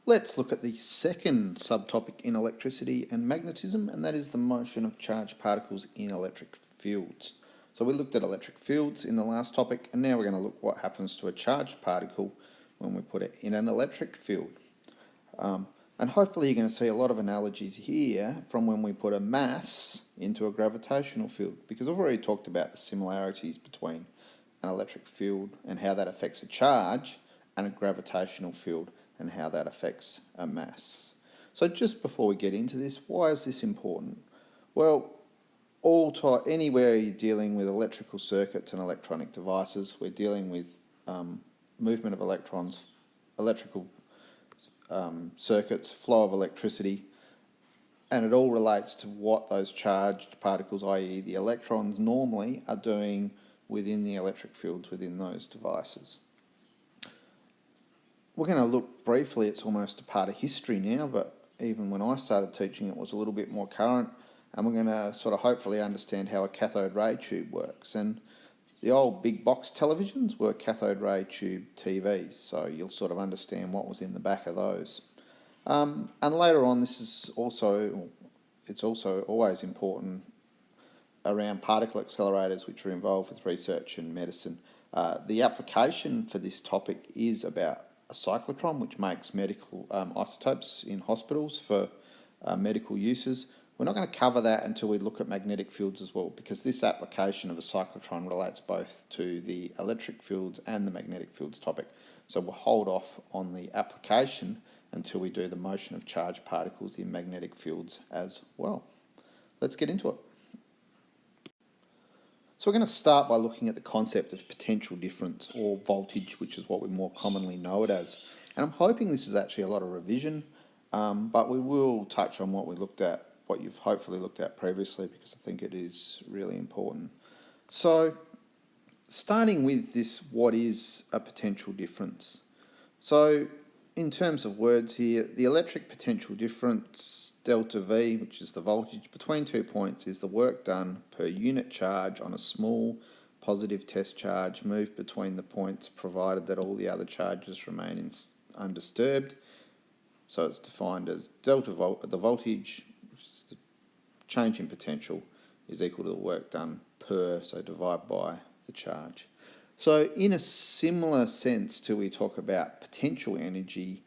Let's look at the second subtopic in electricity and magnetism, and that is the motion of charged particles in electric fields. So we looked at electric fields in the last topic, and now we're going to look what happens to a charged particle when we put it in an electric field. And hopefully you're going to see a lot of analogies here from when we put a mass into a gravitational field, because I've already talked about the similarities between an electric field and how that affects a charge, and a gravitational field and how that affects a mass. So just before we get into this, why is this important? Well, anywhere you're dealing with electrical circuits and electronic devices, we're dealing with movement of electrons, electrical circuits, flow of electricity, and it all relates to what those charged particles, i.e. the electrons, normally are doing within the electric fields within those devices. We're going to look briefly, it's almost a part of history now, but even when I started teaching it was a little bit more current, and we're going to sort of hopefully understand how a cathode ray tube works. And the old big box televisions were cathode ray tube TVs, so you'll sort of understand what was in the back of those. And later on, it's also always important around particle accelerators, which are involved with research and medicine. The application for this topic is about a cyclotron, which makes medical isotopes in hospitals for medical uses. We're not going to cover that until we look at magnetic fields as well, because this application of a cyclotron relates both to the electric fields and the magnetic fields topic. So we'll hold off on the application until we do the motion of charged particles in magnetic fields as well. Let's get into it. So we're going to start by looking at the concept of potential difference, or voltage, which is what we more commonly know it as. And I'm hoping this is actually a lot of revision, but we will touch on what you've hopefully looked at previously, because I think it is really important. So starting with this, what is a potential difference? So in terms of words here, the electric potential difference, delta V, which is the voltage between 2 points, is the work done per unit charge on a small positive test charge moved between the points, provided that all the other charges remain undisturbed. So it's defined as the voltage, which is the change in potential, is equal to the work done per, so divide by the charge. So in a similar sense to we talk about potential energy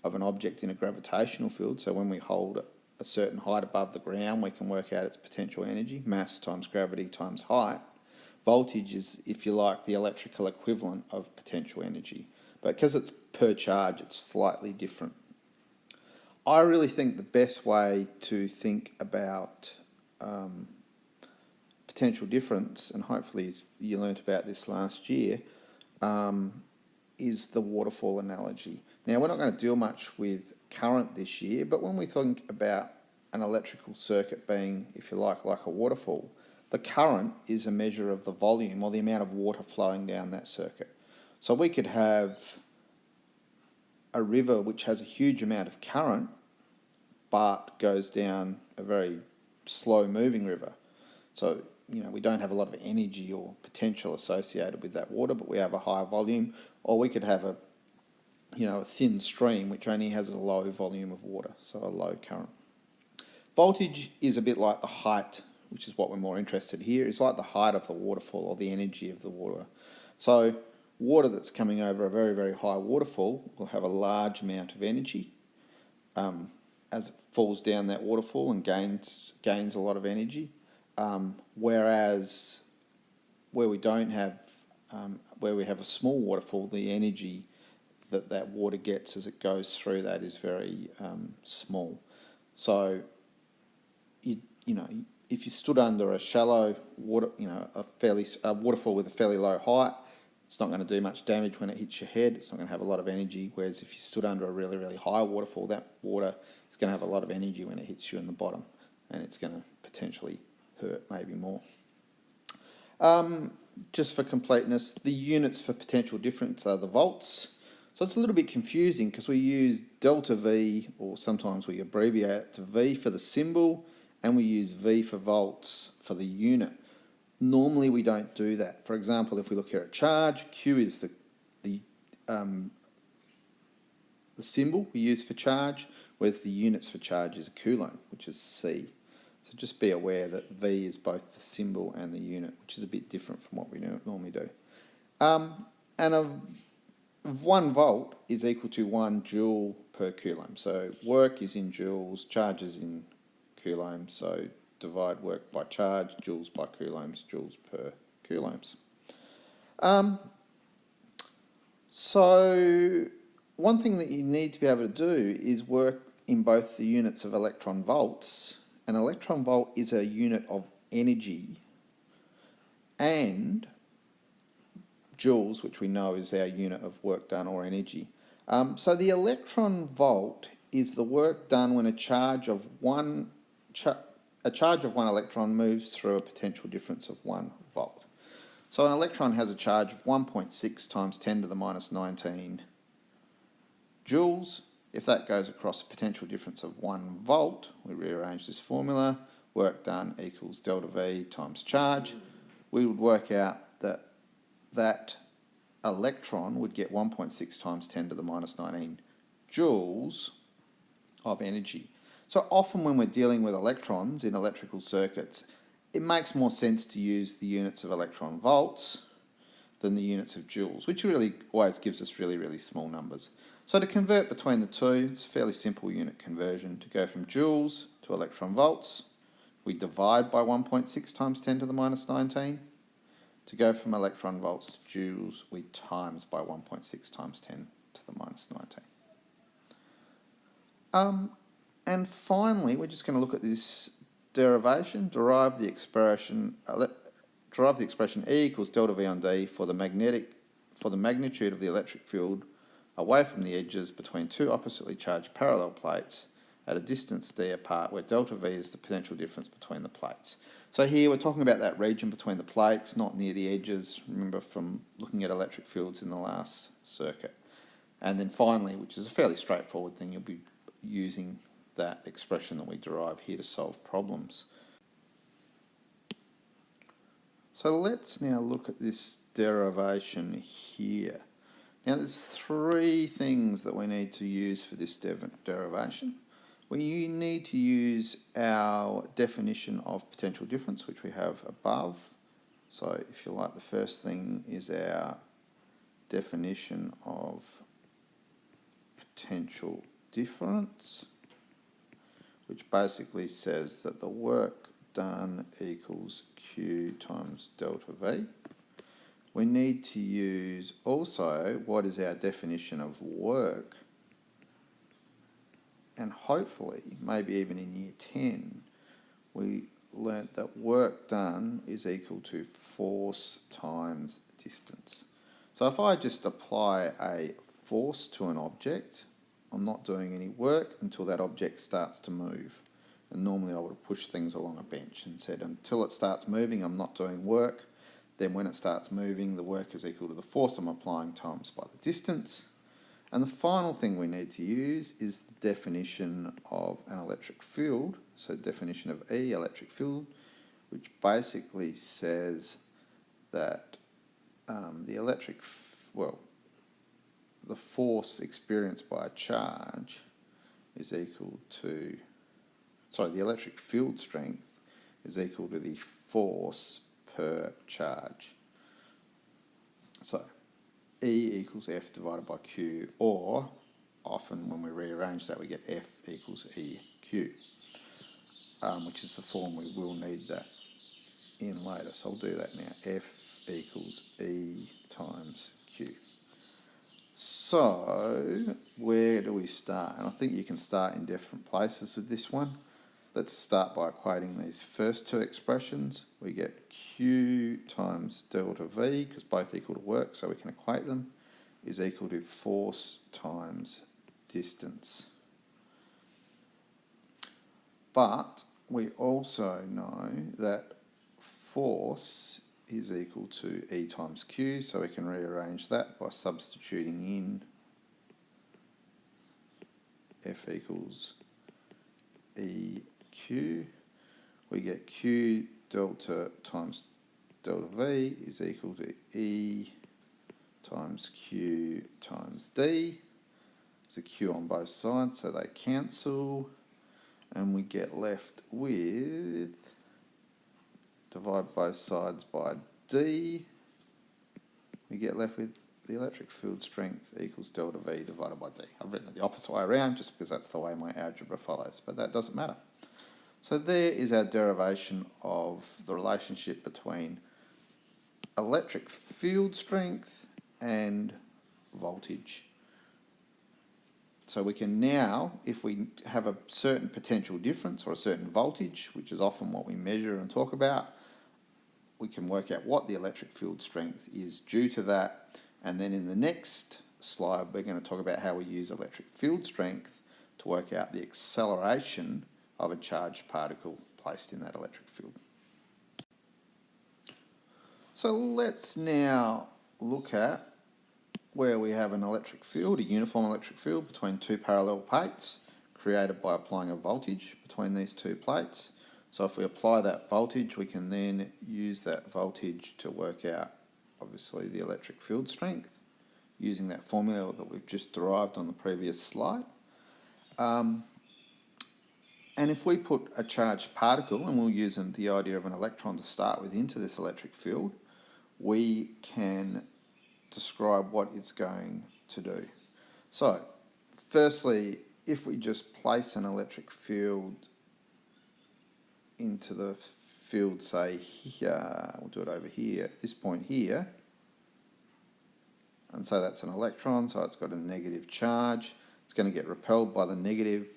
of an object in a gravitational field, so when we hold a certain height above the ground, we can work out its potential energy, mass times gravity times height. Voltage is, if you like, the electrical equivalent of potential energy. But because it's per charge, it's slightly different. I really think the best way to think about potential difference, and hopefully you learnt about this last year, is the waterfall analogy. Now, we're not going to deal much with current this year, but when we think about an electrical circuit being, if you like a waterfall, the current is a measure of the volume, or the amount of water flowing down that circuit. So we could have a river which has a huge amount of current but goes down a very slow moving river. So, we don't have a lot of energy or potential associated with that water, but we have a higher volume. Or we could have a thin stream which only has a low volume of water, so a low current. Voltage is a bit like the height, which is what we're more interested here. It's like the height of the waterfall, or the energy of the water. So water that's coming over a very, very high waterfall will have a large amount of energy as it falls down that waterfall and gains a lot of energy. Whereas where we have a small waterfall, the energy that water gets as it goes through that is very small. So if you stood under a shallow water, a waterfall with a fairly low height, it's not going to do much damage when it hits your head. It's not going to have a lot of energy. Whereas if you stood under a really, really high waterfall, that water is going to have a lot of energy when it hits you in the bottom, and it's going to potentially hurt maybe more. Just for completeness, the units for potential difference are the volts. So it's a little bit confusing because we use delta V, or sometimes we abbreviate it to V for the symbol, and we use V for volts for the unit. Normally we don't do that. For example, if we look here at charge, Q is the the symbol we use for charge, whereas the units for charge is a coulomb, which is C. So just be aware that V is both the symbol and the unit, which is a bit different from what we normally do. And of 1 volt is equal to 1 joule per coulomb. So work is in joules, charge is in coulombs. So divide work by charge, joules by coulombs, joules per coulombs. So one thing that you need to be able to do is work in both the units of electron volts. An electron volt is a unit of energy, and joules, which we know is our unit of work done or energy. So the electron volt is the work done when a charge of one electron moves through a potential difference of 1 volt. So an electron has a charge of 1.6 times 10 to the minus 19 joules. If that goes across a potential difference of 1 volt, we rearrange this formula, work done equals delta V times charge. We would work out that that electron would get 1.6 times 10 to the minus 19 joules of energy. So often when we're dealing with electrons in electrical circuits, it makes more sense to use the units of electron volts than the units of joules, which really always gives us really, really small numbers. So to convert between the two, it's a fairly simple unit conversion. To go from joules to electron volts, we divide by 1.6 times 10 to the minus 19. To go from electron volts to joules, we times by 1.6 times 10 to the minus 19. And finally, we're just going to look at this derivation, derive the expression E equals delta V on D for the magnitude of the electric field away from the edges between two oppositely charged parallel plates at a distance d apart, where delta V is the potential difference between the plates. So here we're talking about that region between the plates, not near the edges, remember from looking at electric fields in the last circuit. And then finally, which is a fairly straightforward thing, you'll be using that expression that we derive here to solve problems. So let's now look at this derivation here. Now there's 3 things that we need to use for this derivation. We need to use our definition of potential difference, which we have above. So if you like, the first thing is our definition of potential difference, which basically says that the work done equals Q times delta V. We need to use also what is our definition of work, and hopefully, maybe even in year 10, we learnt that work done is equal to force times distance. So if I just apply a force to an object, I'm not doing any work until that object starts to move. And normally I would have pushed things along a bench and said until it starts moving, I'm not doing work. Then when it starts moving, the work is equal to the force I'm applying times by the distance. And the final thing we need to use is the definition of an electric field. So definition of E, electric field, which basically says that the force experienced by a charge is equal to, the electric field strength is equal to the force per charge. So E equals F divided by Q, or often when we rearrange that we get F equals EQ, which is the form we will need that in later. So I'll do that now. F equals E times Q. So where do we start? And I think you can start in different places with this one. Let's start by equating these first 2 expressions. We get Q times delta V, because both equal to work, so we can equate them, is equal to force times distance. But we also know that force is equal to E times Q, so we can rearrange that by substituting in F equals EQ. We get Q delta times delta V is equal to E times Q times D. There's a Q on both sides, so they cancel, and we get left with, divide both sides by D, we get left with the electric field strength equals delta V divided by D. I've written it the opposite way around just because that's the way my algebra follows, but that doesn't matter. So there is our derivation of the relationship between electric field strength and voltage. So we can now, if we have a certain potential difference or a certain voltage, which is often what we measure and talk about, we can work out what the electric field strength is due to that. And then in the next slide, we're going to talk about how we use electric field strength to work out the acceleration of a charged particle placed in that electric field. So let's now look at where we have an electric field, a uniform electric field between two parallel plates created by applying a voltage between these two plates. So if we apply that voltage, we can then use that voltage to work out, obviously, the electric field strength using that formula that we've just derived on the previous slide. And if we put a charged particle, and we'll use the idea of an electron to start with, into this electric field, we can describe what it's going to do. So, firstly, if we just place an electric field into the field, say here, we'll do it over here, at this point here, and so that's an electron, so it's got a negative charge. It's going to get repelled by the negative.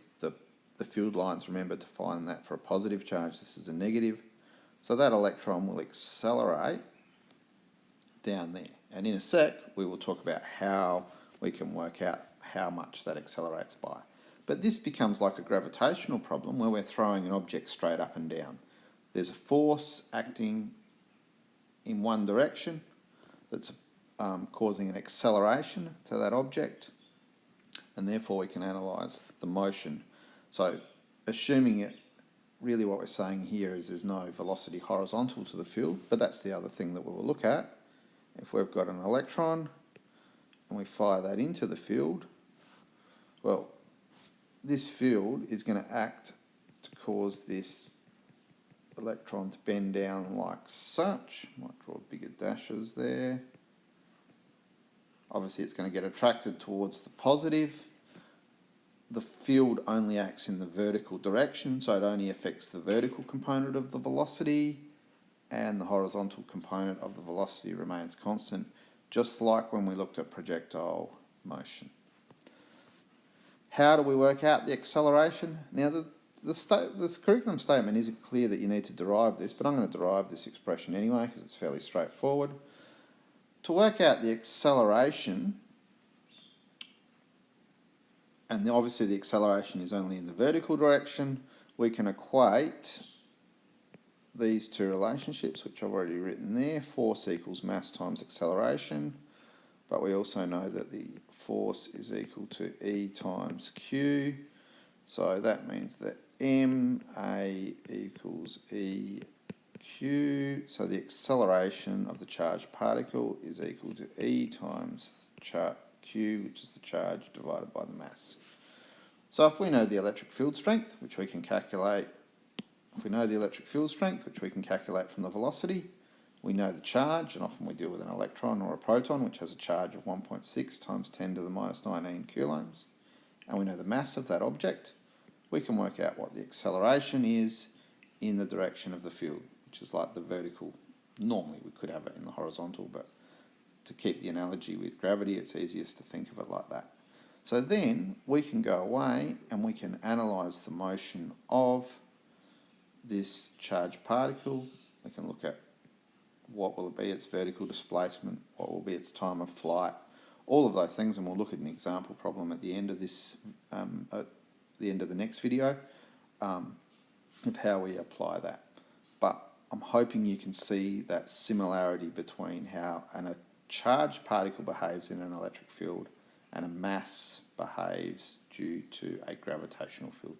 The field lines, remember, define that for a positive charge. This is a negative. So that electron will accelerate down there. And in a sec, we will talk about how we can work out how much that accelerates by. But this becomes like a gravitational problem where we're throwing an object straight up and down. There's a force acting in one direction that's causing an acceleration to that object, and therefore we can analyse the motion. So assuming it, really what we're saying here is there's no velocity horizontal to the field, but that's the other thing that we will look at. If we've got an electron and we fire that into the field, well, this field is going to act to cause this electron to bend down like such. Might draw bigger dashes there. Obviously it's going to get attracted towards the positive. The field only acts in the vertical direction, so it only affects the vertical component of the velocity, and the horizontal component of the velocity remains constant, just like when we looked at projectile motion. How do we work out the acceleration? Now, the curriculum statement isn't clear that you need to derive this, but I'm going to derive this expression anyway because it's fairly straightforward. To work out the acceleration, and obviously the acceleration is only in the vertical direction, we can equate these two relationships, which I've already written there. Force equals mass times acceleration, but we also know that the force is equal to E times Q, so that means that MA equals EQ, so the acceleration of the charged particle is equal to E times Q, which is the charge, divided by the mass. So if we know the electric field strength, which we can calculate, from the velocity, we know the charge, and often we deal with an electron or a proton, which has a charge of 1.6 times 10 to the minus 19 coulombs, and we know the mass of that object, we can work out what the acceleration is in the direction of the field, which is like the vertical. Normally we could have it in the horizontal, but to keep the analogy with gravity, it's easiest to think of it like that. So then we can go away and we can analyse the motion of this charged particle. We can look at what will it be its vertical displacement, what will be its time of flight, all of those things, and we'll look at an example problem at the end of this, at the end of the next video, of how we apply that. But I'm hoping you can see that similarity between how a charged particle behaves in an electric field and a mass behaves due to a gravitational field.